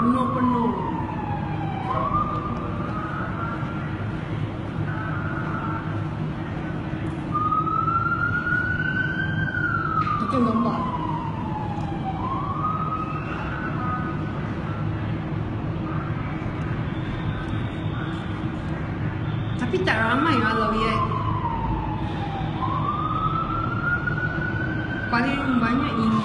penuh-penuh. Itu gambar. Tapi tak ramai kalau ya. Paling banyak ini.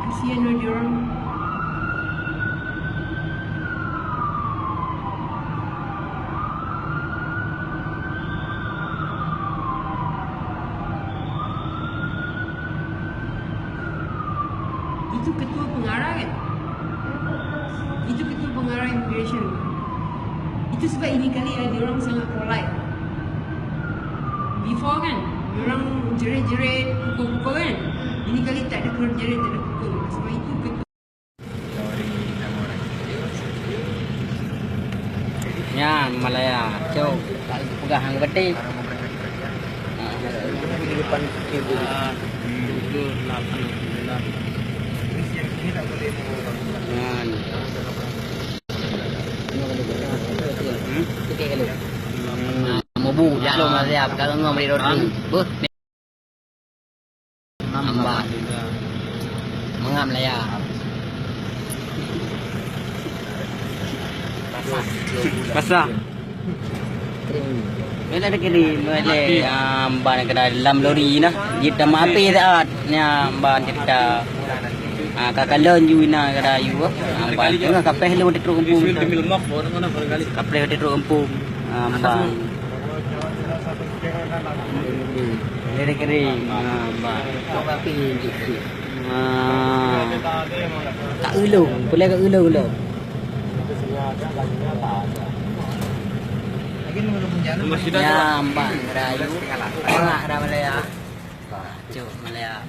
Kasihan dia orang. Itu ketua pengarah kan? Itu ketua pengarah immigration. Itu sebab ini kali dia orang sangat polite. Before kan, dia orang jerit-jerit, pukul-pukul kan. Ini kali tak ada keluar jerit, tak ada pukul. Sebab itu ketua. Ya, Malaya. Cok, pegang hang beti. Di depan ibu. 8. Ini tak boleh Yan. Okey kalau. Mobu jalo Malaya, kalau ngom di roti. Bu. Amba. Mengam Malaya. Pasah. Ini ada kiri, boleh ban kena dalam lori nah. Kita maapi tak nya ban kita. Kakalon yu na kada yu. Ban tengah kapeh le di truk kampung. Kapeh di truk kampung. Ban. Ini kiri, ban. Maapi dikit. Kak ulung, boleh kak ulung. Ya, Mbak, Rayu. Malaya. Cuk, Malaya.